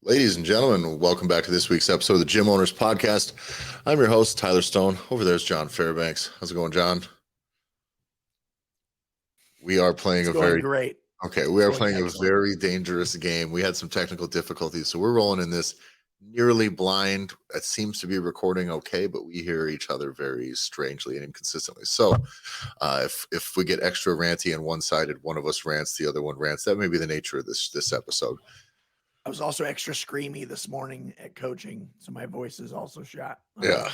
Ladies and gentlemen, welcome back to this week's episode of the Gym Owners Podcast. I'm your host, Tyler Stone. Over there's John Fairbanks. How's it going, John? We are playing It's a going very great. we are going playing a excellent. very dangerous game. We had some technical difficulties, so we're rolling in this nearly blind. It seems to be recording okay, but we hear each other very strangely and inconsistently. So, if we get extra ranty and one-sided, one of us rants, the other one rants. That may be the nature of this episode. I was also extra screamy this morning at coaching, so my voice is also shot. Yeah.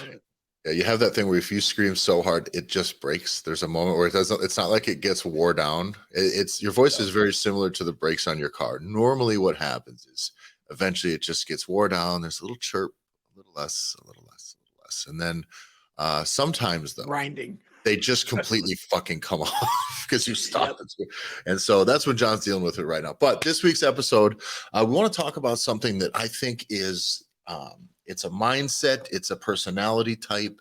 Yeah, you have that thing where if you scream so hard, it just breaks. There's a moment where it doesn't. It's not like it gets wore down. It's your voice is very similar to the brakes on your car. Normally, what happens is eventually it just gets wore down. There's a little chirp, a little less, a little less, a little less, and then sometimes though Grinding. they just completely fucking come off because you stop it. And so that's what John's dealing with it right now. But this week's episode, we want to talk about something that I think is it's a mindset, it's a personality type.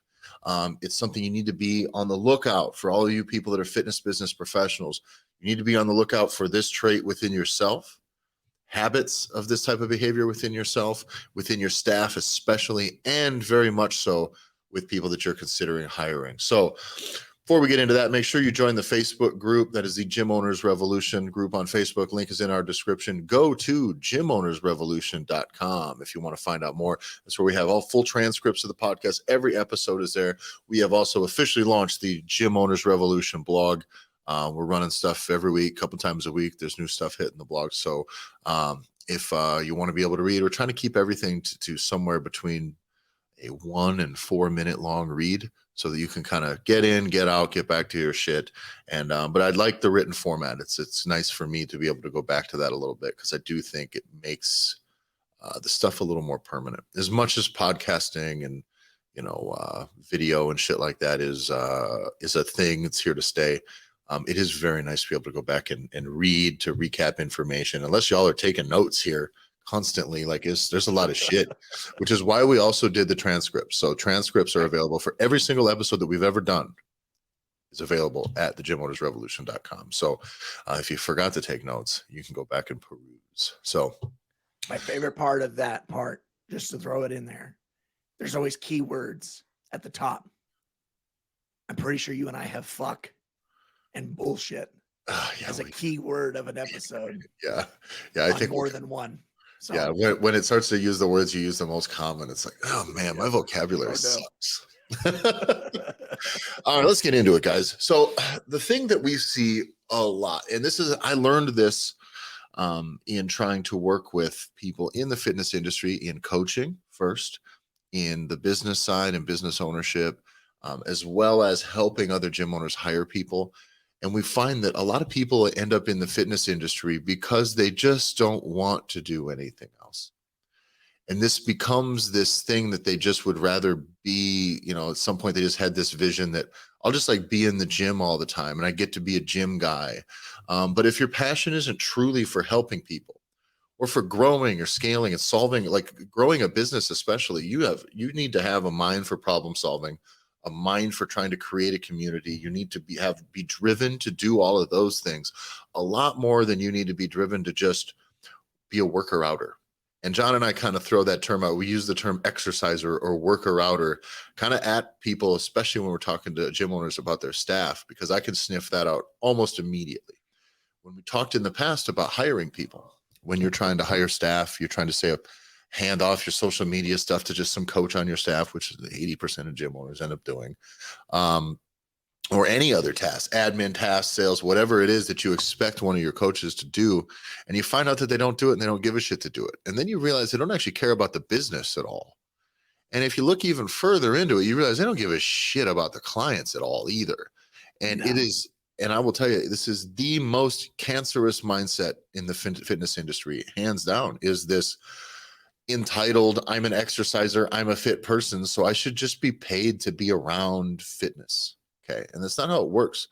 It's something you need to be on the lookout for. All of you people that are fitness business professionals, you need to be on the lookout for this trait within yourself, habits of this type of behavior within yourself, within your staff especially, and very much so with people that you're considering hiring. So before we get into that, make sure you join the Facebook group. That is the Gym Owners Revolution group on Facebook. Link is in our description. Go to gymownersrevolution.com if you want to find out more. That's where we have all full transcripts of the podcast. Every episode is there. We have also officially launched the Gym Owners Revolution blog. We're running stuff every week, a couple times a week. There's new stuff hitting the blog. So if you want to be able to read, we're trying to keep everything to somewhere between a 1 and 4 minute long read so that you can kind of get in, get out, get back to your shit. And but I'd like the written format. It's nice for me to be able to go back to that a little bit because I do think it makes the stuff a little more permanent. As much as podcasting and video and shit like that is a thing. It's here to stay. It is very nice to be able to go back and read, to recap information. Unless y'all are taking notes here constantly, there's a lot of shit, which is why we also did the transcripts. So transcripts are available for every single episode that we've ever done is available at thegymownersrevolution.com. So if you forgot to take notes, you can go back and peruse. So my favorite part of that part, just to throw it in there's always keywords at the top. I'm pretty sure you and I have fuck and bullshit as a key word of an episode. Yeah. I think more than one. So, yeah, when it starts to use the words you use the most common, it's like, oh man, my vocabulary sucks. All right, let's get into it, guys. So the thing that we see a lot, and I learned this in trying to work with people in the fitness industry, in coaching first, in the business side and business ownership, as well as helping other gym owners hire people. And we find that a lot of people end up in the fitness industry because they just don't want to do anything else. And this becomes this thing that they just would rather be, at some point they just had this vision that I'll just be in the gym all the time and I get to be a gym guy. But if your passion isn't truly for helping people or for growing or scaling and solving, growing a business, especially, you need to have a mind for problem solving, a mind for trying to create a community. You need to be driven to do all of those things a lot more than you need to be driven to just be a worker outer. And John and I kind of throw that term out. We use the term exerciser or worker outer kind of at people, especially when we're talking to gym owners about their staff, because I can sniff that out almost immediately. When we talked in the past about hiring people, when you're trying to hire staff, you're trying to say hand off your social media stuff to just some coach on your staff, which is 80% of gym owners end up doing, or any other task, admin task, sales, whatever it is that you expect one of your coaches to do, and you find out that they don't do it and they don't give a shit to do it. And then you realize they don't actually care about the business at all. And if you look even further into it, you realize they don't give a shit about the clients at all either. And it is, and I will tell you, this is the most cancerous mindset in the fitness industry, hands down, is this entitled, I'm an exerciser, I'm a fit person, so I should just be paid to be around fitness. Okay. And that's not how it works.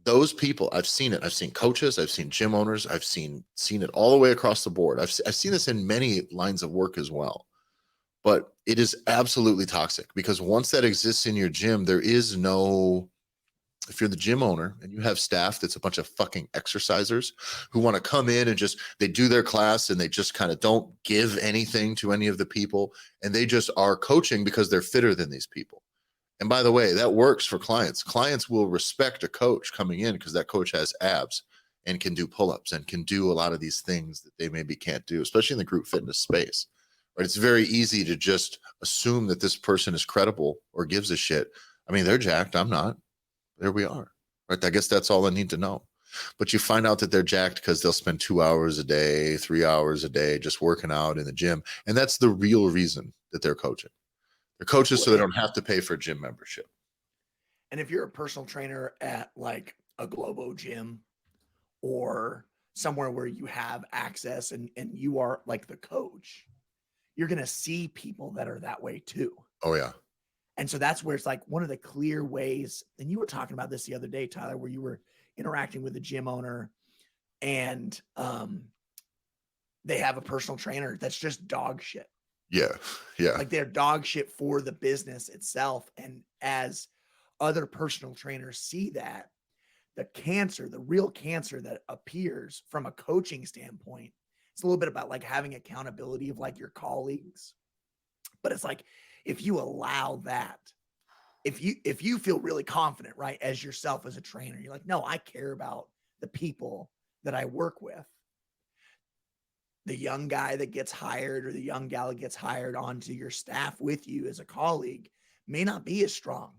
Those people, I've seen it. I've seen coaches, I've seen gym owners, I've seen it all the way across the board. I've seen this in many lines of work as well. But it is absolutely toxic because once that exists in your gym, there is no if you're the gym owner and you have staff that's a bunch of fucking exercisers who want to come in and just they do their class and they just kind of don't give anything to any of the people, and they just are coaching because they're fitter than these people. And by the way, that works for clients. Clients will respect a coach coming in because that coach has abs and can do pull-ups and can do a lot of these things that they maybe can't do, especially in the group fitness space. Right? It's very easy to just assume that this person is credible or gives a shit. I mean, they're jacked. I'm not. There we are. Right? I guess that's all I need to know. But you find out that they're jacked because they'll spend 2 hours a day, 3 hours a day just working out in the gym. And that's the real reason that they're coaching. They're coaches so they don't have to pay for a gym membership. And if you're a personal trainer at like a Globo gym or somewhere where you have access and you are like the coach, you're going to see people that are that way too. Oh, yeah. And so that's where it's like one of the clear ways. And you were talking about this the other day, Tyler, where you were interacting with a gym owner and they have a personal trainer that's just dog shit. Yeah. Yeah. Like they're dog shit for the business itself. And as other personal trainers see that, the real cancer that appears from a coaching standpoint, it's a little bit about like having accountability of like your colleagues. But it's like, if you allow that, if you feel really confident, right, as yourself as a trainer, you're like, no, I care about the people that I work with. The young guy that gets hired or the young gal that gets hired onto your staff with you as a colleague may not be as strong.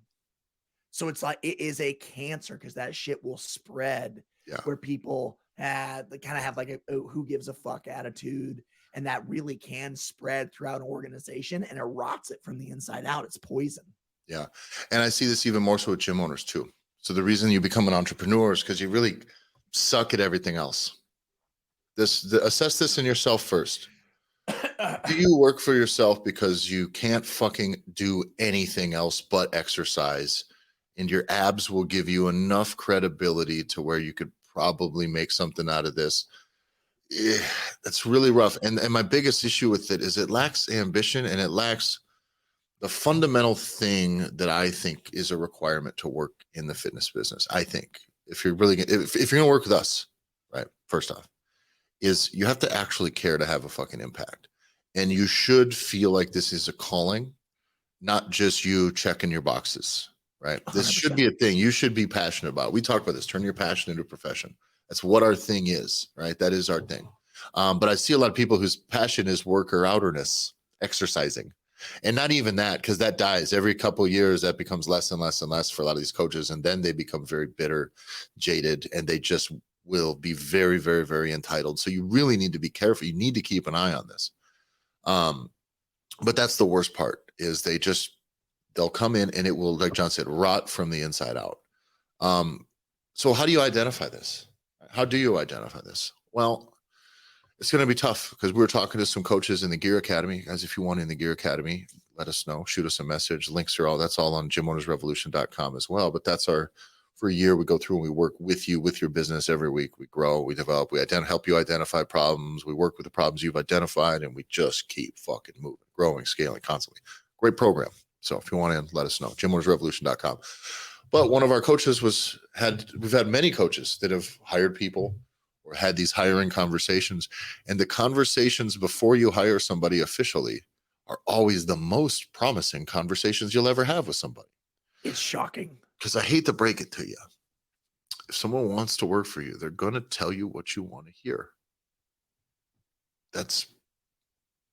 So it's like, it is a cancer because that shit will spread where people kind of have like a who gives a fuck attitude. And that really can spread throughout an organization and it rots it from the inside out. It's poison. Yeah. And I see this even more so with gym owners too. So the reason you become an entrepreneur is because you really suck at everything else. Assess this in yourself first. Do you work for yourself because you can't fucking do anything else but exercise and your abs will give you enough credibility to where you could probably make something out of this? It's really rough. And my biggest issue with it is it lacks ambition and it lacks the fundamental thing that I think is a requirement to work in the fitness business. I think if you're really, if you're going to work with us, right, first off, is you have to actually care to have a fucking impact. And you should feel like this is a calling, not just you checking your boxes, right? 100%. This should be a thing you should be passionate about. We talk about this, turn your passion into a profession. That's what our thing is, right? That is our thing. But I see a lot of people whose passion is worker outerness, exercising. And not even that, because that dies every couple of years. That becomes less and less and less for a lot of these coaches. And then they become very bitter, jaded, and they just will be very, very, very entitled. So you really need to be careful. You need to keep an eye on this. But that's the worst part is they'll come in and it will, like John said, rot from the inside out. So how do you identify this? How do you identify this? Well, it's going to be tough because we were talking to some coaches in the Gear Academy. Guys, if you want in the Gear Academy, let us know. Shoot us a message. Links are that's all on gymownersrevolution.com as well. But that's for a year, we go through and we work with you, with your business every week. We grow, we develop, we help you identify problems. We work with the problems you've identified and we just keep fucking moving, growing, scaling constantly. Great program. So if you want in, let us know. gymownersrevolution.com. But one of our coaches we've had many coaches that have hired people or had these hiring conversations. And the conversations before you hire somebody officially are always the most promising conversations you'll ever have with somebody. It's shocking. Because I hate to break it to you. If someone wants to work for you, they're going to tell you what you want to hear. That's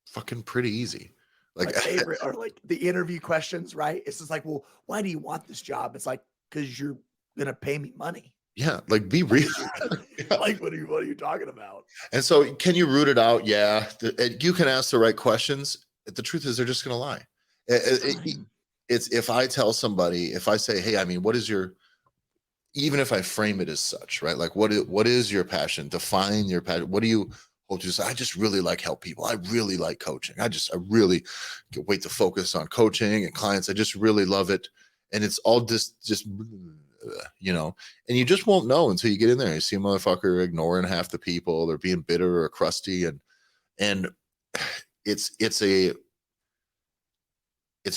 fucking pretty easy. Like my favorite are like the interview questions, right? It's just like, well, why do you want this job? It's like, because you're going to pay me money. Yeah, like be real. Yeah. Like, what are you talking about? And so can you root it out? Yeah. You can ask the right questions. The truth is they're just going to lie. It's if I tell somebody, if I say, hey, I mean, even if I frame it as such, right? Like what is your passion? Define your passion. What do you hope to say? I just really like help people. I really like coaching. I really can't wait to focus on coaching and clients. I just really love it. And it's all just, and you just won't know until you get in there. You see a motherfucker ignoring half the people. They're being bitter or crusty. And it's a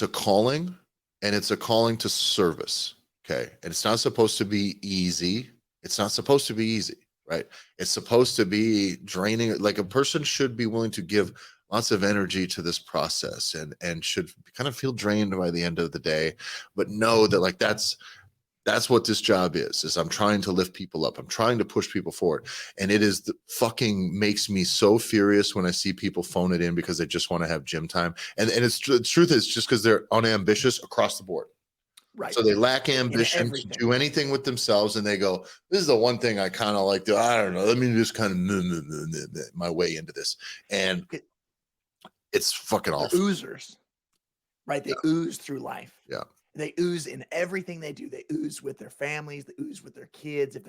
calling, and it's a calling to service. Okay. And it's not supposed to be easy. It's not supposed to be easy, right? It's supposed to be draining. Like a person should be willing to give lots of energy to this process and should kind of feel drained by the end of the day, but know that like that's what this job is I'm trying to lift people up. I'm trying to push people forward. And it is the fucking makes me so furious when I see people phone it in because they just want to have gym time. And the truth is just because they're unambitious across the board. Right. So they lack In ambition to everything. do anything with themselves. And they go, this is the one thing I kind of like to, I don't know, let me just kind of my way into this. And it's fucking They're awful. oozers, right? They ooze through life. Yeah. They ooze in everything they do. They ooze with their families. They ooze with their kids. If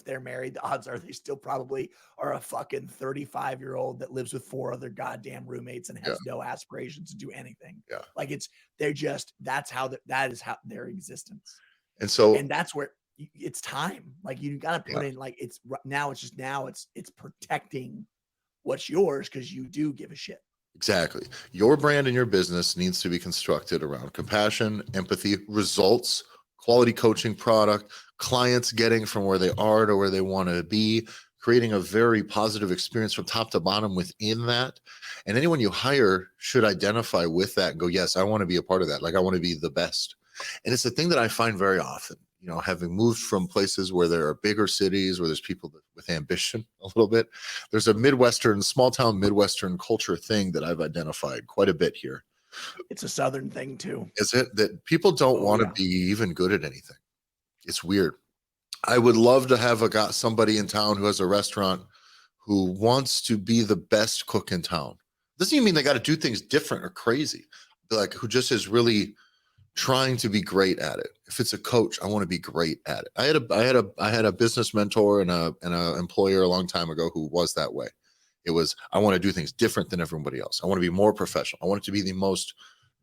they're married, the odds are they still probably are a fucking 35-year-old that lives with 4 other goddamn roommates and has no aspirations to do anything. Yeah. Like that is how their existence. And that's where it's time. Like you got to put in like it's protecting what's yours because you do give a shit. Exactly. Your brand and your business needs to be constructed around compassion, empathy, results, quality coaching product, clients getting from where they are to where they want to be, creating a very positive experience from top to bottom within that. And anyone you hire should identify with that and go, yes, I want to be a part of that. Like I want to be the best. And it's a thing that I find very often, you know, having moved from places where there are bigger cities, where there's people with ambition a little bit. There's a small town Midwestern culture thing that I've identified quite a bit here. It's a Southern thing too. Is it that people don't want to be even good at anything? It's weird. I would love to have somebody in town who has a restaurant who wants to be the best cook in town. Doesn't even mean they got to do things different or crazy. Like who just is really trying to be great at it. If it's a coach, I want to be great at it. I had a business mentor and a employer a long time ago who was that way. It was, I want to do things different than everybody else. I want to be more professional. I want it to be the most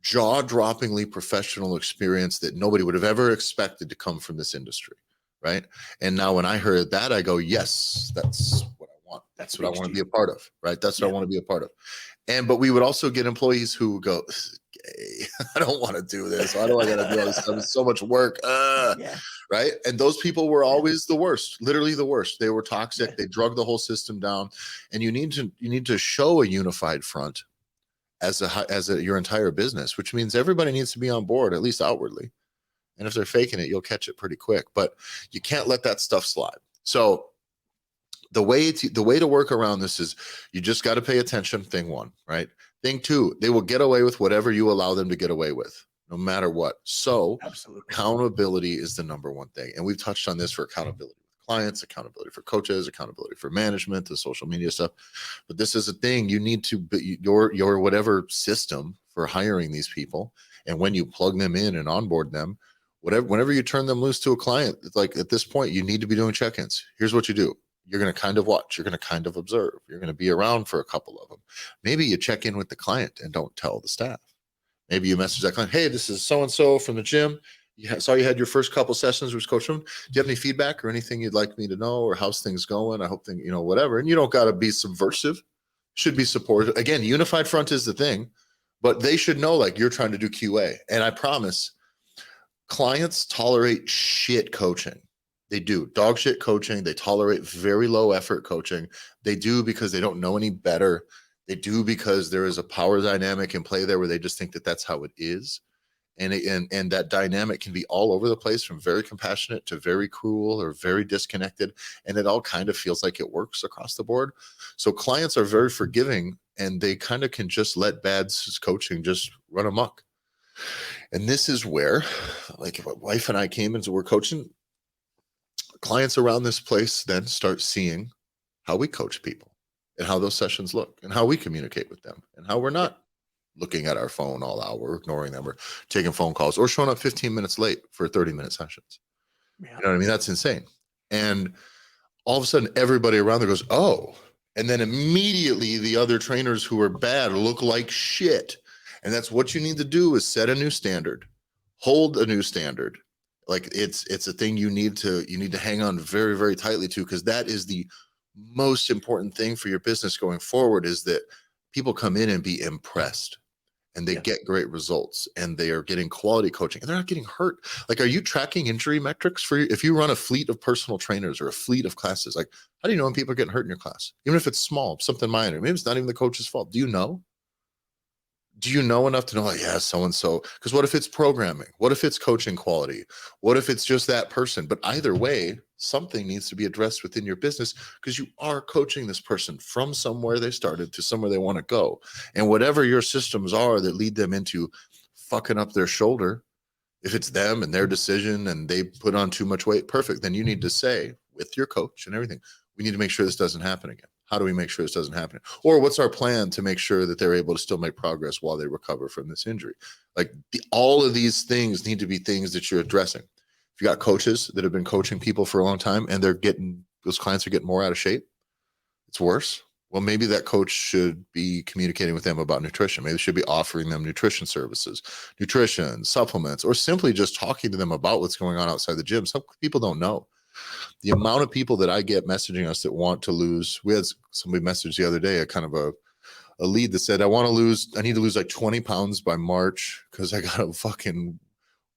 jaw-droppingly professional experience that nobody would have ever expected to come from this industry. Right. And now when I heard that, I go, yes, that's what I want. That's what I want to be a part of. Right. That's what I want to be a part of. But we would also get employees who go, I don't want to do this. Why do I got to do all this stuff? It's so much work. Right. And those people were always the worst, literally the worst. They were toxic. They drug the whole system down. And you need to show a unified front as your entire business, which means everybody needs to be on board, at least outwardly. And if they're faking it, you'll catch it pretty quick, but you can't let that stuff slide. So the way to work around this is you just got to pay attention. Thing one, right? Thing two, they will get away with whatever you allow them to get away with, no matter what. So absolutely, accountability is the number one thing. And we've touched on this for accountability with clients, accountability for coaches, accountability for management, the social media stuff. But this is a thing you need to be your whatever system for hiring these people. And when you plug them in and onboard them, whenever you turn them loose to a client, it's like at this point, you need to be doing check-ins. Here's what you do. You're going to kind of watch. You're going to kind of observe. You're going to be around for a couple of them. Maybe you check in with the client and don't tell the staff. Maybe you message that client, hey, this is so-and-so from the gym. Saw you had your first couple sessions with Coach Room. Do you have any feedback or anything you'd like me to know, or how's things going? I hope things, whatever. And you don't got to be subversive. Should be supportive. Again, unified front is the thing, but they should know like you're trying to do QA. And I promise clients tolerate shit coaching. They do dog shit coaching. They tolerate very low effort coaching. They do because they don't know any better. They do because there is a power dynamic in play there where they just think that that's how it is. And that dynamic can be all over the place, from very compassionate to very cruel or very disconnected. And it all kind of feels like it works across the board. So clients are very forgiving, and they kind of can just let bad coaching just run amok. And this is where, like, my wife and I came into, we're coaching clients around this place, then start seeing how we coach people and how those sessions look and how we communicate with them and how we're not looking at our phone all hour, we're ignoring them, or taking phone calls, or showing up 15 minutes late for 30-minute sessions. You know what I mean? That's insane. And all of a sudden, everybody around there goes, oh. And then immediately the other trainers who are bad look like shit. And that's what you need to do, is set a new standard, hold a new standard. Like it's a thing you need to hang on very, very tightly to, because that is the most important thing for your business going forward, is that people come in and be impressed. and they Yeah. get great results, and they are getting quality coaching, and they're not getting hurt. Like, are you tracking injury metrics for you? If you run a fleet of personal trainers or a fleet of classes, like, how do you know when people are getting hurt in your class? Even if it's small, something minor, maybe it's not even the coach's fault. Do you know? Do you know enough to know, like, yeah, so and so? Because what if it's programming? What if it's coaching quality? What if it's just that person? But either way, something needs to be addressed within your business, because you are coaching this person from somewhere they started to somewhere they want to go. And whatever your systems are that lead them into fucking up their shoulder, if it's them and their decision and they put on too much weight, perfect. Then you need to say with your coach and everything, we need to make sure this doesn't happen again. How do we make sure this doesn't happen? Or what's our plan to make sure that they're able to still make progress while they recover from this injury? Like, all of these things need to be things that you're addressing. If you got coaches that have been coaching people for a long time and those clients are getting more out of shape, it's worse. Well, maybe that coach should be communicating with them about nutrition. Maybe they should be offering them nutrition services, nutrition, supplements, or simply just talking to them about what's going on outside the gym. Some people don't know. The amount of people that I get messaging us that want to lose. We had somebody message the other day, a kind of a lead that said, I need to lose like 20 pounds by March because I got a fucking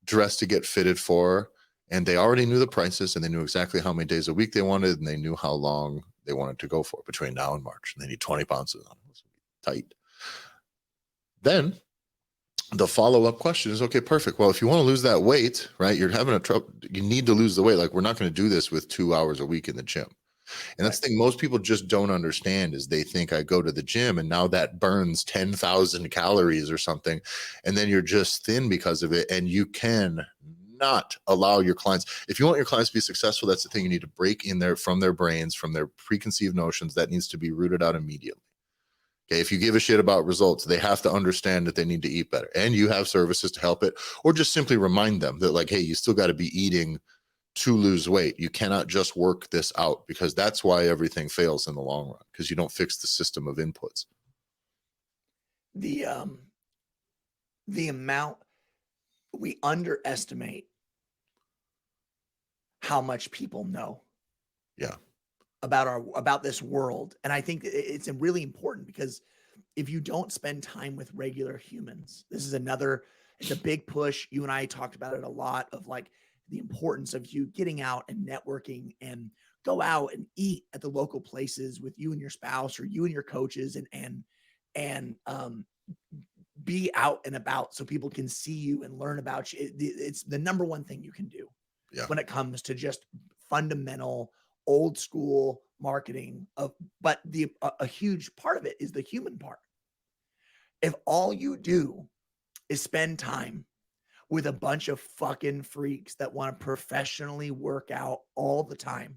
dress to get fitted for. And they already knew the prices, and they knew exactly how many days a week they wanted, and they knew how long they wanted to go for between now and March. And they need 20 pounds of tight. Then the follow-up question is, okay, perfect. Well, if you want to lose that weight, right, you're having a trouble, you need to lose the weight. Like, we're not going to do this with 2 hours a week in the gym. And that's the thing most people just don't understand, is they think I go to the gym and now that burns 10,000 calories or something. And then you're just thin because of it. And you can not allow your clients, if you want your clients to be successful, that's the thing you need to break in there from their brains, from their preconceived notions. That needs to be rooted out immediately. Okay, if you give a shit about results, they have to understand that they need to eat better, and you have services to help it, or just simply remind them that, like, hey, you still got to be eating to lose weight. You cannot just work this out, because that's why everything fails in the long run, because you don't fix the system of inputs. The amount we underestimate how much people know. Yeah. About this world. And I think it's really important, because if you don't spend time with regular humans, it's a big push. You and I talked about it a lot, of like the importance of you getting out and networking, and go out and eat at the local places with you and your spouse, or you and your coaches, and be out and about so people can see you and learn about you. It's the number one thing you can do when it comes to just fundamental old school marketing but a huge part of it is the human part. If all you do is spend time with a bunch of fucking freaks that want to professionally work out all the time,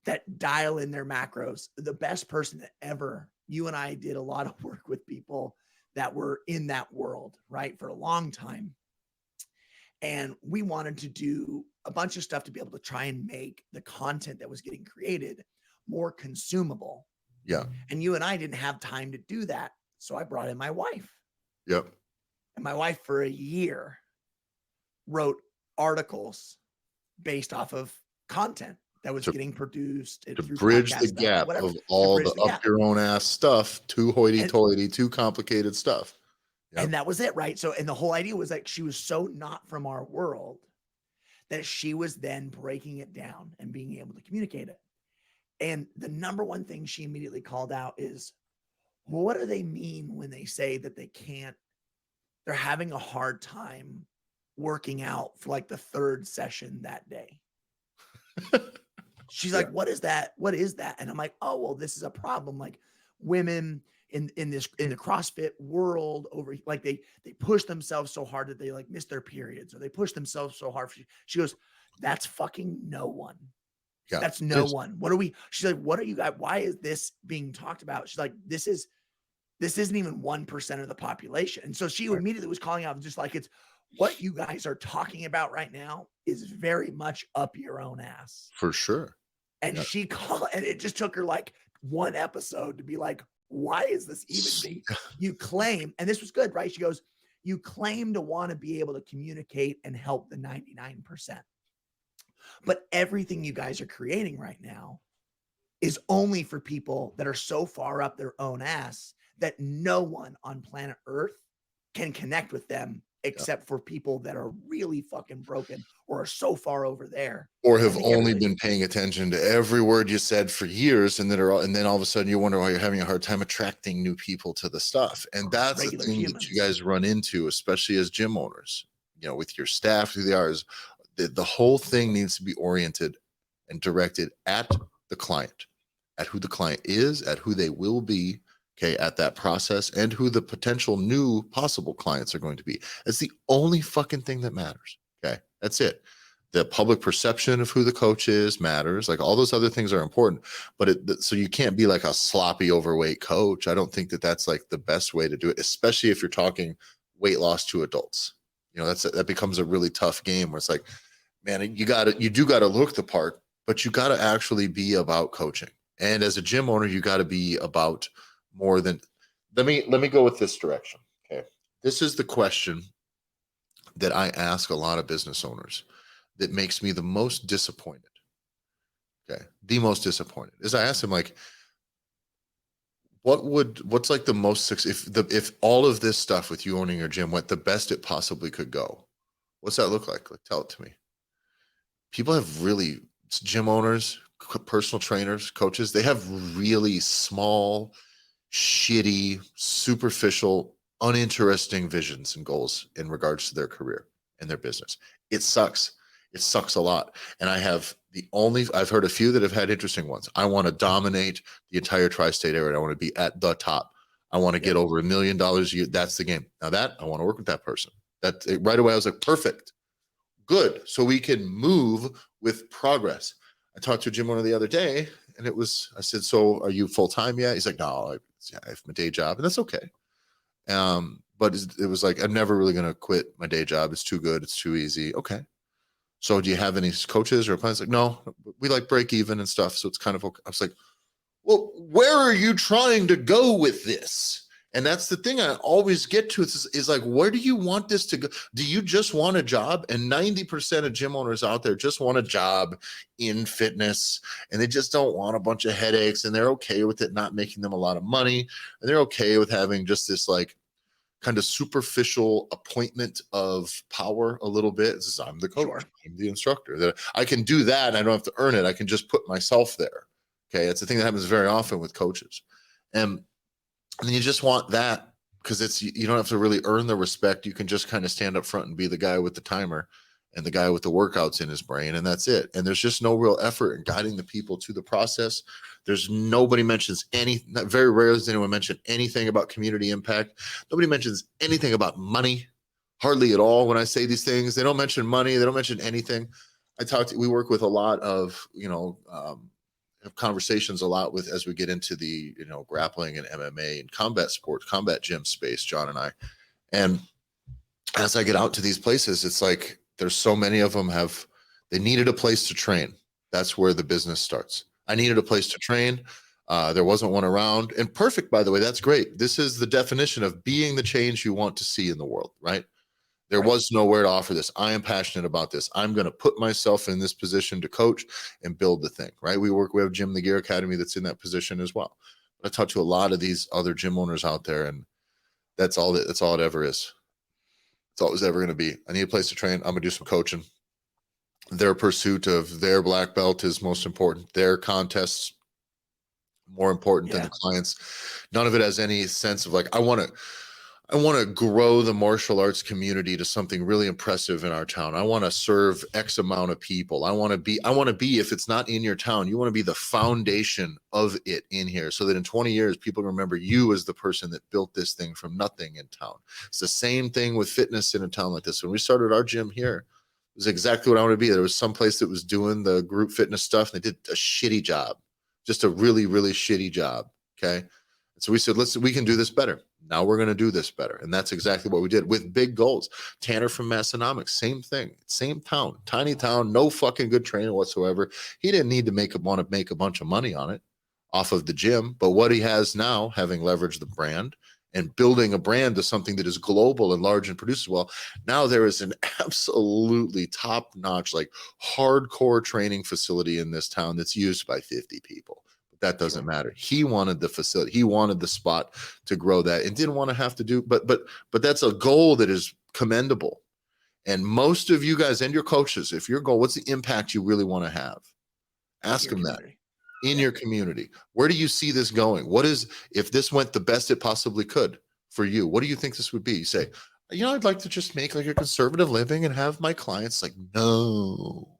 that dial in their macros, the best person that ever, you and I did a lot of work with people that were in that world, right, for a long time. And we wanted to do a bunch of stuff to be able to try and make the content that was getting created more consumable. Yeah. And you and I didn't have time to do that. So I brought in my wife. Yep. And my wife, for a year, wrote articles based off of content that was getting produced to bridge the gap of all the up your own ass stuff, too hoity-toity, too complicated stuff. Yep. And that was it, right? So, and the whole idea was like, she was so not from our world that she was then breaking it down and being able to communicate it. And the number one thing she immediately called out is, what do they mean when they say that they're having a hard time working out for like the third session that day? She's like, what is that? What is that? And I'm like, oh, well, this is a problem. Like, women in the CrossFit world, over like they push themselves so hard that they like miss their periods, or they push themselves so hard. She goes, that's fucking no one. Yeah, that's no one. She's like, what are you guys? Why is this being talked about? She's like, this isn't even 1% of the population. And so she immediately was calling out, just like, it's what you guys are talking about right now is very much up your own ass. For sure. And she called, and it just took her like one episode to be like, why is this even being, you claim, and this was good, right? She goes, you claim to want to be able to communicate and help the 99%. But everything you guys are creating right now is only for people that are so far up their own ass that no one on planet Earth can connect with them, except for people that are really fucking broken or are so far over there. Or I have think only everybody- been paying attention to every word you said for years, and then all of a sudden you wonder why you're having a hard time attracting new people to the stuff. And that's the Regular thing that humans. you guys run into, especially as gym owners, with your staff, who they are, is the whole thing needs to be oriented and directed at the client, at who the client is, at who they will be, okay, at that process, and who the potential new possible clients are going to be. It's the only fucking thing that matters. Okay, that's it. The public perception of who the coach is matters. Like, all those other things are important, but so you can't be like a sloppy, overweight coach. I don't think that that's like the best way to do it, especially if you're talking weight loss to adults. That becomes a really tough game where it's like, man, you do got to look the part, but you got to actually be about coaching. And as a gym owner, you got to be about more than. Let me go with this direction. Okay, this is the question that I ask a lot of business owners that makes me the most disappointed. Okay, the most disappointed is I ask them, like, what's like the most if all of this stuff with you owning your gym went the best it possibly could go, what's that look like? Like, tell it to me. People have really, gym owners, personal trainers, coaches, they have really small, shitty, superficial, uninteresting visions and goals in regards to their career and their business. It sucks. It sucks a lot. And I've heard a few that have had interesting ones. I want to dominate the entire tri-state area. I want to be at the top. I want to get over $1 million a year. That's the game. Now I want to work with that person. Right away, I was like, perfect. Good. So we can move with progress. I talked to a gym owner the other day, and I said, so are you full-time yet? He's like, no, I have my day job, and that's okay. But it was like, I'm never really going to quit my day job. It's too good. It's too easy. Okay. So do you have any coaches or plans? Like, no, we like break even and stuff. So it's kind of okay. I was like, well, where are you trying to go with this? And that's the thing I always get to is like, where do you want this to go? Do you just want a job? And 90% of gym owners out there just want a job in fitness, and they just don't want a bunch of headaches, and they're okay with it not making them a lot of money. And they're okay with having just this like kind of superficial appointment of power a little bit. It's just, I'm the coach, Sure. I'm the instructor. That I can do that, and I don't have to earn it. I can just put myself there. Okay, it's a thing that happens very often with coaches, and you just want that because you don't have to really earn the respect. You can just kind of stand up front and be the guy with the timer and the guy with the workouts in his brain, and that's it. And there's just no real effort in guiding the people to the process. There's nobody mentions very rarely does anyone mention anything about community impact. Nobody mentions anything about money, hardly at all. When I say these things, they don't mention money. They don't mention anything. We work with a lot of, have conversations a lot with as we get into the, grappling and MMA and combat sports, combat gym space, John and I. And as I get out to these places, it's like, there's so many of them they needed a place to train. That's where the business starts. I needed a place to train. There wasn't one around. And perfect, by the way, that's great. This is the definition of being the change you want to see in the world, right? There was nowhere to offer this. I am passionate about this. I'm going to put myself in this position to coach and build the thing, right? We have Jim the Gear Academy that's in that position as well. But I talk to a lot of these other gym owners out there, and that's all it ever is. It's always ever going to be. I need a place to train. I'm going to do some coaching. Their pursuit of their black belt is most important. Their contests more important than the clients. None of it has any sense of like, I want to grow the martial arts community to something really impressive in our town. I want to serve X amount of people. I want to be, if it's not in your town, you want to be the foundation of it in here so that in 20 years, people remember you as the person that built this thing from nothing in town. It's the same thing with fitness in a town like this. When we started our gym here, it was exactly what I wanted to be. There was some place that was doing the group fitness stuff, and they did a shitty job, just a really, really shitty job. Okay. And so we said, we can do this better. Now we're going to do this better. And that's exactly what we did with big goals. Tanner from Massonomics, same thing, same town, tiny town, no fucking good trainer whatsoever. He didn't need to want to make a bunch of money on it off of the gym. But what he has now, having leveraged the brand and building a brand to something that is global and large and produces well, now there is an absolutely top-notch, like hardcore training facility in this town that's used by 50 people. that doesn't Sure. matter. He wanted the facility. He wanted the spot to grow that and didn't want to have to do, but that's a goal that is commendable. And most of you guys and your coaches, if your goal, what's the impact you really want to have? Ask Your them that community. in Yeah. your community. Where do you see this going? What is, if this went the best it possibly could for you, what do you think this would be? You say, I'd like to just make like a conservative living and have my clients. Like, no,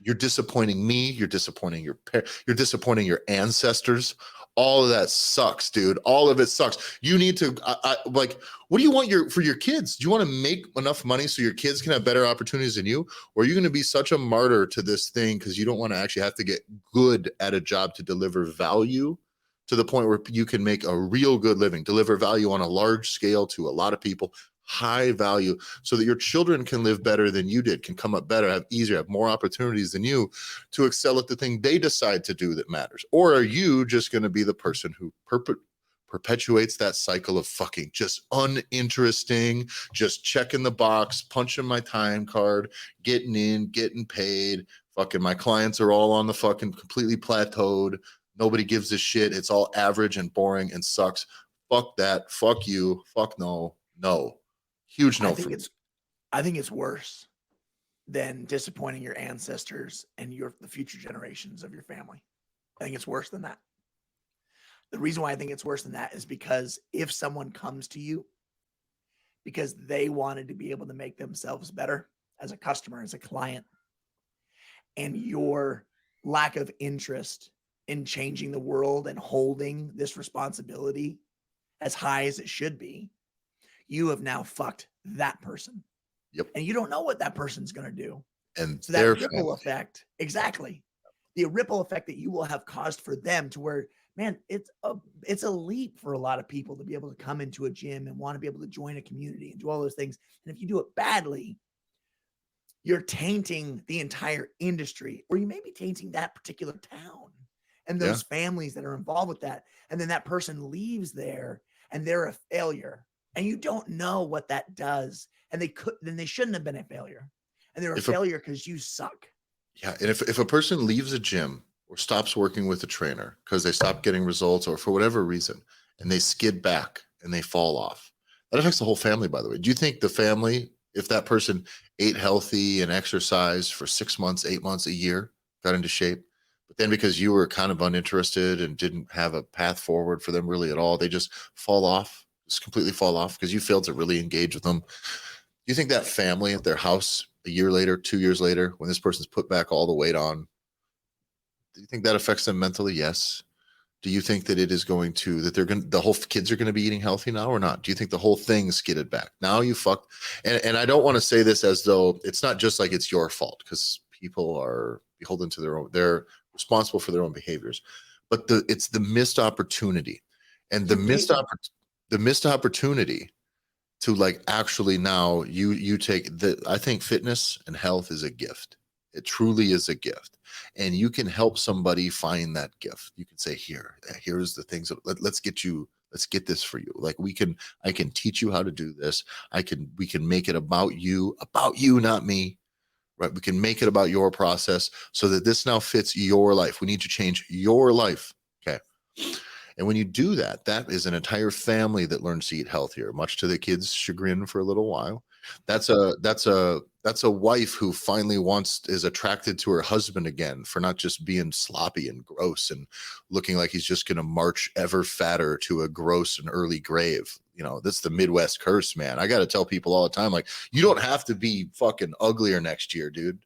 you're disappointing me. You're disappointing your parents. You're disappointing your ancestors. All of that sucks, dude. All of it sucks. You need to like. What do you want for your kids? Do you want to make enough money so your kids can have better opportunities than you, or are you going to be such a martyr to this thing because you don't want to actually have to get good at a job to deliver value to the point where you can make a real good living, deliver value on a large scale to a lot of people, high value, so that your children can live better than you did, can come up better, have easier, have more opportunities than you to excel at the thing they decide to do that matters? Or are you just going to be the person who perpetuates that cycle of fucking just uninteresting, just checking the box, punching my time card, getting in, getting paid, fucking my clients are all on the fucking completely plateaued, nobody gives a shit, it's all average and boring and sucks? Fuck that, fuck you, fuck no, no. Huge I no for think me. it's worse than disappointing your ancestors and the future generations of your family. I think it's worse than that. The reason why I think it's worse than that is because if someone comes to you because they wanted to be able to make themselves better as a customer, as a client, and your lack of interest in changing the world and holding this responsibility as high as it should be, you have now fucked that person. Yep. And you don't know what that person's going to do. And So that ripple effect, exactly. The ripple effect that you will have caused for them, to where, man, it's a leap for a lot of people to be able to come into a gym and want to be able to join a community and do all those things. And if you do it badly, you're tainting the entire industry, or you may be tainting that particular town and those families that are involved with that. And then that person leaves there and they're a failure, and you don't know what that does. And they shouldn't have been a failure, and they're a failure because you suck. Yeah. And if a person leaves a gym or stops working with a trainer because they stop getting results or for whatever reason, and they skid back and they fall off, that affects the whole family, by the way. Do you think the family, if that person ate healthy and exercised for 6 months, 8 months, a year, got into shape, but then because you were kind of uninterested and didn't have a path forward for them really at all, they just fall off, just completely fall off because you failed to really engage with them? Do you think that family at their house a year later, 2 years later, when this person's put back all the weight on, do you think that affects them mentally? Yes. Do you think that it is going to, that the whole kids are going to be eating healthy now or not? Do you think the whole thing skidded back? Now you fucked. And I don't want to say this as though it's not just like it's your fault, because people are beholden to they're responsible for their own behaviors, but it's the missed opportunity, and the missed opportunity to like actually now you take I think fitness and health is a gift. It truly is a gift, and you can help somebody find that gift. You can say, here's the things let's get this for you. Like I can teach you how to do this. We can make it about you, not me, right? We can make it about your process so that this now fits your life. We need to change your life. Okay. And when you do that, that is an entire family that learns to eat healthier, much to the kids' chagrin for a little while. That's a wife who finally is attracted to her husband again for not just being sloppy and gross and looking like he's just going to march ever fatter to a gross and early grave. That's the Midwest curse, man. I got to tell people all the time, like, you don't have to be fucking uglier next year, dude.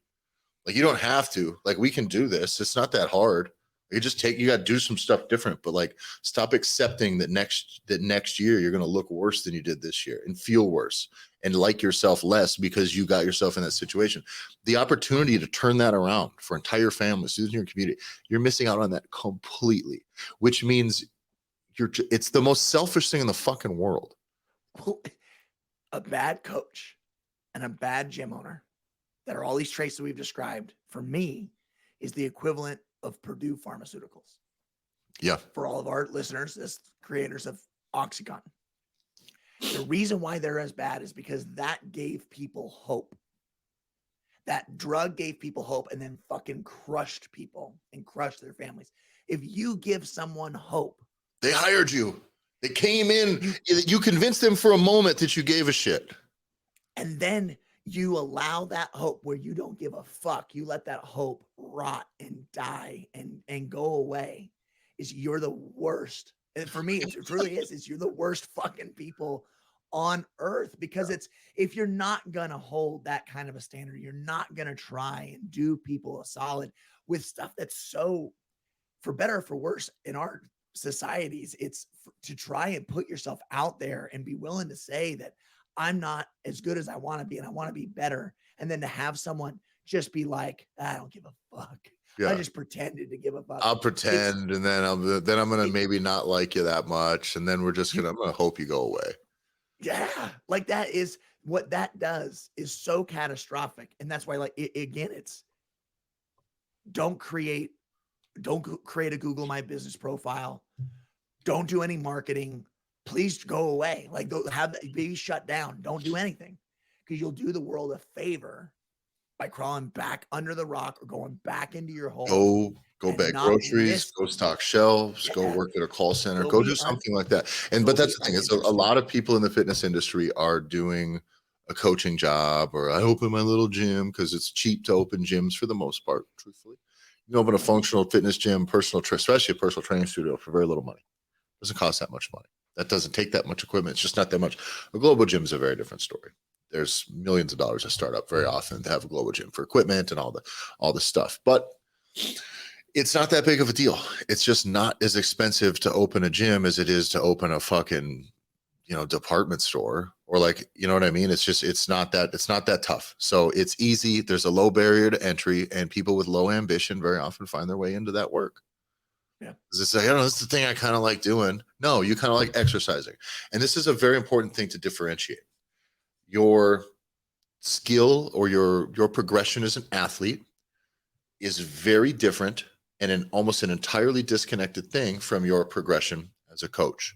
Like, you don't have to. Like, we can do this. It's not that hard. You got to do some stuff different, but like, stop accepting that next year you're going to look worse than you did this year and feel worse and like yourself less because you got yourself in that situation. The opportunity to turn that around for entire families, students in your community, you're missing out on that completely, which means it's the most selfish thing in the fucking world. A bad coach and a bad gym owner that are all these traits that we've described, for me, is the equivalent of Purdue Pharmaceuticals. Yeah. For all of our listeners, as creators of OxyContin. The reason why they're as bad is because that gave people hope. That drug gave people hope and then fucking crushed people and crushed their families. If you give someone hope, They hired you. They came in. You convinced them for a moment that you gave a shit. and then you allow that hope where you don't give a fuck, you let that hope rot and die and go away, is you're the worst. And for me, it truly is you're the worst fucking people on earth, because it's, if you're not gonna hold that kind of a standard, you're not gonna try and do people a solid with stuff that's so, for better or for worse, in our societies, it's to try and put yourself out there and be willing to say that I'm not as good as I want to be and I want to be better. And then to have someone just be like, I don't give a fuck. Yeah. I just pretended to give a fuck. I'll pretend, and then I'm gonna maybe not like you that much, and then I'm gonna hope you go away. Yeah, like that is what that does, is so catastrophic. And that's why, like, again, it's don't create a Google My Business profile. Don't do any marketing. Please go away. Like, have that be shut down. Don't do anything, because you'll do the world a favor by crawling back under the rock or going back into your hole. Go and bag not groceries, risk- go stock shelves, go Yeah. work at a call center, Go go be do something like that. And go but that's be the thing, is a uninterested. lot of people in the fitness industry are doing a coaching job, or I open my little gym because it's cheap to open gyms for the most part, truthfully. You can open a functional fitness gym, especially a personal training studio, for very little money. It doesn't cost that much money. That doesn't take that much equipment. It's just not that much. A global gym is a very different story. There's millions of dollars that start up very often to have a global gym for equipment and all the stuff. But it's not that big of a deal. It's just not as expensive to open a gym as it is to open a fucking, department store, or, like, you know what I mean? It's not that tough. So it's easy. There's a low barrier to entry, and people with low ambition very often find their way into that work. Yeah. It's like, I don't know, that's the thing I kind of like doing. No, you kind of like exercising. And this is a very important thing to differentiate. Your skill or your progression as an athlete is very different and almost an entirely disconnected thing from your progression as a coach.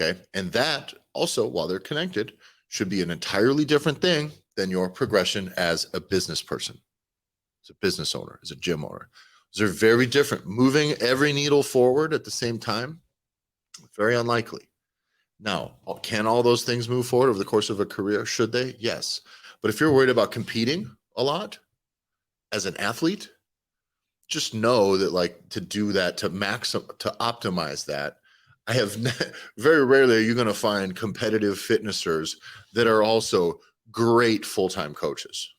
Okay. And that also, while they're connected, should be an entirely different thing than your progression as a business person, as a business owner, as a gym owner. Those are very different. Moving every needle forward at the same time, very unlikely. Now, can all those things move forward over the course of a career? Should they? Yes. But if you're worried about competing a lot as an athlete, just know that, like, to do that, to optimize that, I have very rarely are you going to find competitive fitnessers that are also great full-time coaches.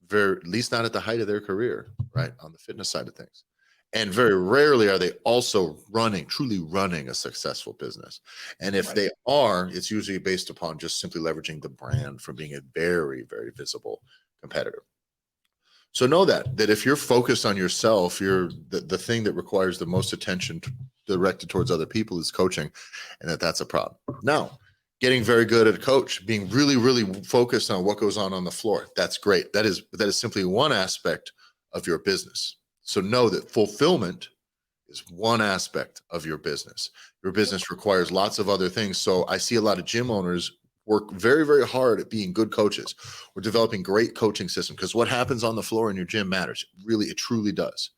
At least not at the height of their career, right? On the fitness side of things. And very rarely are they also truly running a successful business. And if they are, it's usually based upon just simply leveraging the brand from being a very, very visible competitor. So know that if you're focused on yourself, you're the thing that requires the most attention directed towards other people is coaching, and that's a problem. Now, getting very good at a coach, being really, really focused on what goes on the floor, that's great. That is simply one aspect of your business. So know that fulfillment is one aspect of your business. Your business requires lots of other things. So I see a lot of gym owners work very, very hard at being good coaches. We're developing great coaching systems, because what happens on the floor in your gym matters. It truly does.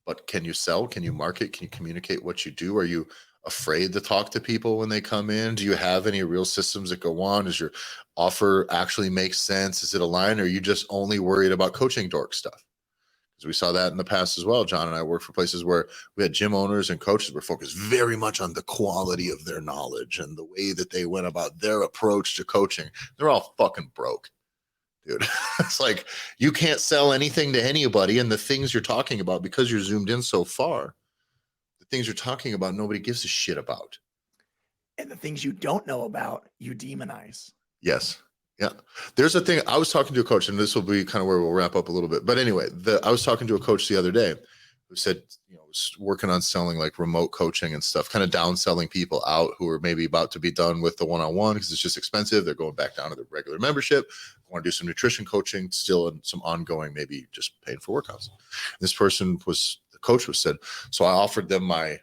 But can you sell? Can you market? Can you communicate what you do? Are you afraid to talk to people when they come in? Do you have any real systems that go on? Does your offer actually make sense? Is it aligned? Or are you just only worried about coaching dork stuff? Because we saw that in the past as well. John and I worked for places where we had gym owners and coaches were focused very much on the quality of their knowledge and the way that they went about their approach to coaching. They're all fucking broke, dude. It's like, you can't sell anything to anybody. And the things you're talking about, because you're zoomed in so far, the things you're talking about, nobody gives a shit about. And the things you don't know about, you demonize. Yes. Yeah. There's a thing. I was talking to a coach, and this will be kind of where we'll wrap up a little bit. But anyway, I was talking to a coach the other day who said, was working on selling like remote coaching and stuff, kind of downselling people out who are maybe about to be done with the one-on-one because it's just expensive. They're going back down to the regular membership, want to do some nutrition coaching still, and some ongoing, maybe just paying for workouts. And the coach said, so I offered them I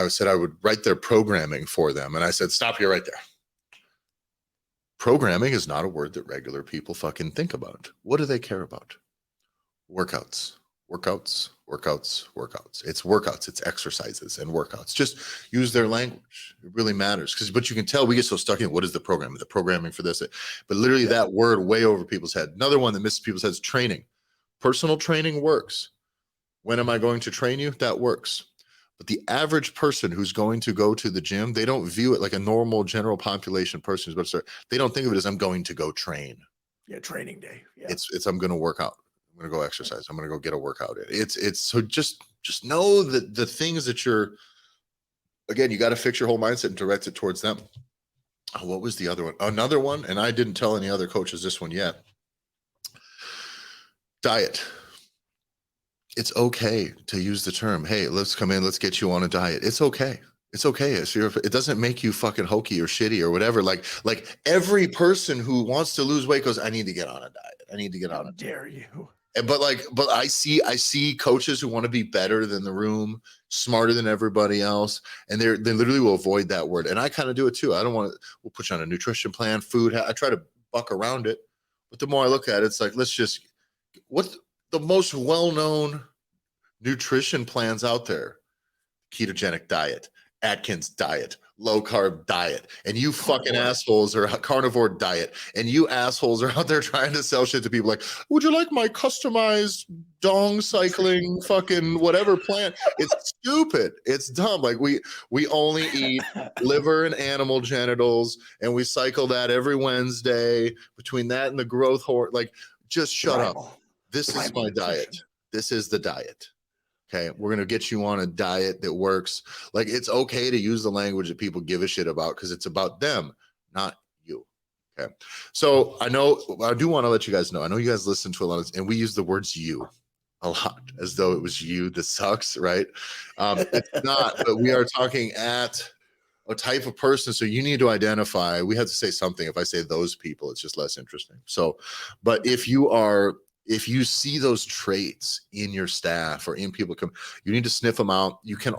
said I would write their programming for them. And I said, stop here right there. Programming is not a word that regular people fucking think about. What do they care about? Workouts. workouts, workouts, workouts. It's workouts, it's exercises and workouts. Just use their language. It really matters. But you can tell we get so stuck in what is the program, the programming for this. But literally that word way over people's head. Another one that misses people's heads, training. Personal training works. When am I going to train you? That works. But the average person who's going to go to the gym, they don't view it like a normal general population person who's about to start. They don't think of it as I'm going to go train. Yeah, training day. Yeah. It's I'm going to work out. I'm going to go exercise. I'm going to go get a workout in. It's so just know that the things that you're, again, you got to fix your whole mindset and direct it towards them. Oh, what was the other one? Another one, and I didn't tell any other coaches this one yet. Diet. It's okay to use the term, hey, let's come in, let's get you on a diet. It's okay. It's okay. It doesn't make you fucking hokey or shitty or whatever. Like every person who wants to lose weight goes, I need to get on a diet. I need to get on How it. dare you? But I see coaches who want to be better than the room, smarter than everybody else, and they literally will avoid that word. And I kind of do it too. I don't want to. We'll put you on a nutrition plan, food. I try to buck around it, but the more I look at it, it's like what's the most well-known nutrition plans out there? Ketogenic diet, Atkins diet, low carb diet, and you fucking assholes are carnivore diet, and you assholes are out there trying to sell shit to people like, would you like my customized dong cycling fucking whatever plan? It's stupid. It's dumb. Like we only eat liver and animal genitals, and we cycle that every Wednesday. Between that and the growth hormone, like, just shut up. This is my diet. This is the diet. Okay, we're going to get you on a diet that works. Like, it's okay to use the language that people give a shit about because it's about them, not you. Okay, so I do want to let you guys know. I know you guys listen to a lot of, and we use the words you a lot as though it was you that sucks, right? It's not, but we are talking at a type of person. So you need to identify, we have to say something. If I say those people, it's just less interesting. So, but if you see those traits in your staff or in people you need to sniff them out. You can't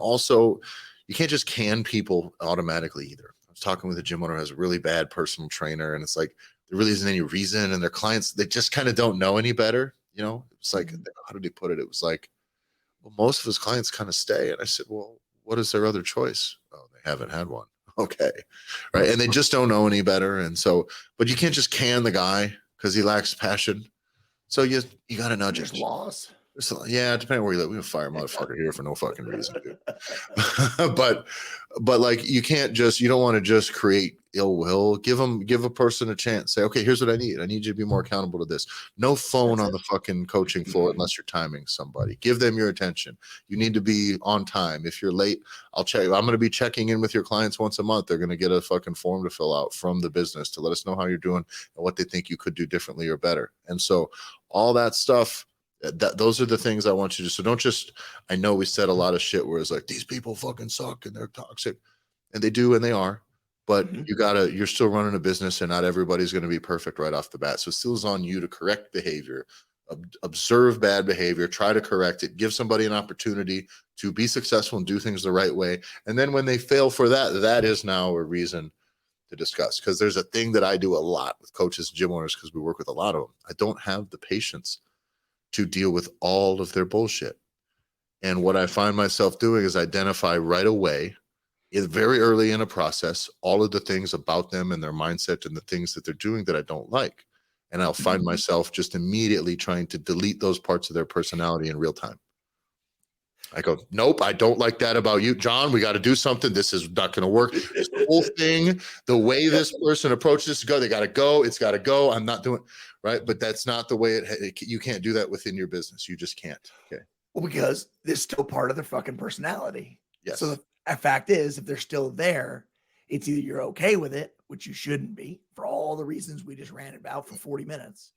just can people automatically either. I was talking with a gym owner who has a really bad personal trainer, and it's like, there really isn't any reason. And their clients, they just kind of don't know any better. It's like, how did he put it? It was like, well, most of his clients kind of stay. And I said, well, what is their other choice? Oh, they haven't had one. Okay. Right. And they just don't know any better. And so, but you can't just can the guy because he lacks passion. So you got to nudge There's it. laws. Yeah, depending on where you live. We can fire a motherfucker here for no fucking reason, dude. but like, you don't want to just create ill will. Give a person a chance. Say, okay, here's what I need. I need you to be more accountable to this. No phone on the fucking coaching floor unless you're timing somebody. Give them your attention. You need to be on time. If you're late, I'll check. I'm going to be checking in with your clients once a month. They're going to get a fucking form to fill out from the business to let us know how you're doing and what they think you could do differently or better. And so all that stuff, those are the things I want you to. So don't just, I know we said a lot of shit where it's like, these people fucking suck and they're toxic, and they do, and they are, but you're still running a business, and not everybody's going to be perfect right off the bat. So it still is on you to correct behavior, observe bad behavior, try to correct it, give somebody an opportunity to be successful and do things the right way. And then when they fail for that is now a reason to discuss. Because there's a thing that I do a lot with coaches, gym owners, because we work with a lot of them. I don't have the patience to deal with all of their bullshit. And what I find myself doing is identify right away, very early in a process, all of the things about them and their mindset and the things that they're doing that I don't like. And I'll find myself just immediately trying to delete those parts of their personality in real time. I go, nope, I don't like that about you, John. We got to do something. This is not going to work. This whole thing, the way this person approaches this, they got to go. It's got to go. I'm not doing right. But that's not the way you can't do that within your business. You just can't. Okay. Well, because it's still part of their fucking personality. Yes. So the fact is, if they're still there, it's either you're okay with it, which you shouldn't be for all the reasons we just ran about for 40 minutes.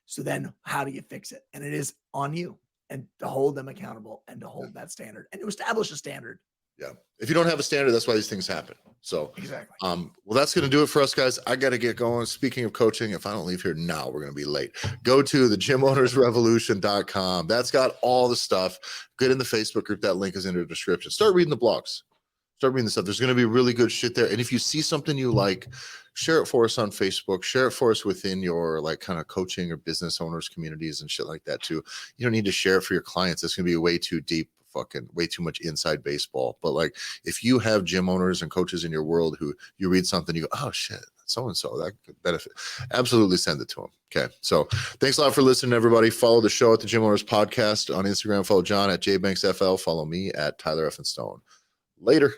So then how do you fix it? And it is on you, and to hold them accountable and to hold that standard and to establish a standard. Yeah. If you don't have a standard, that's why these things happen. So exactly. Well, that's going to do it for us, guys. I got to get going. Speaking of coaching, if I don't leave here now, we're going to be late. Go to the gymownersrevolution.com. That's got all the stuff. Get in the Facebook group. That link is in the description. Start reading the blogs. Start reading the stuff. There's going to be really good shit there. And if you see something you like, share it for us on Facebook. Share it for us within your like kind of coaching or business owners communities and shit like that too. You don't need to share it for your clients. It's going to be way too deep, fucking way too much inside baseball. But like if you have gym owners and coaches in your world who you read something, you go, oh shit, so-and-so, that could benefit. Absolutely send it to them. Okay. So thanks a lot for listening, everybody. Follow the show at the Gym Owners Podcast on Instagram. Follow John at JBanksFL. Follow me at Tyler F. and Stone. Later.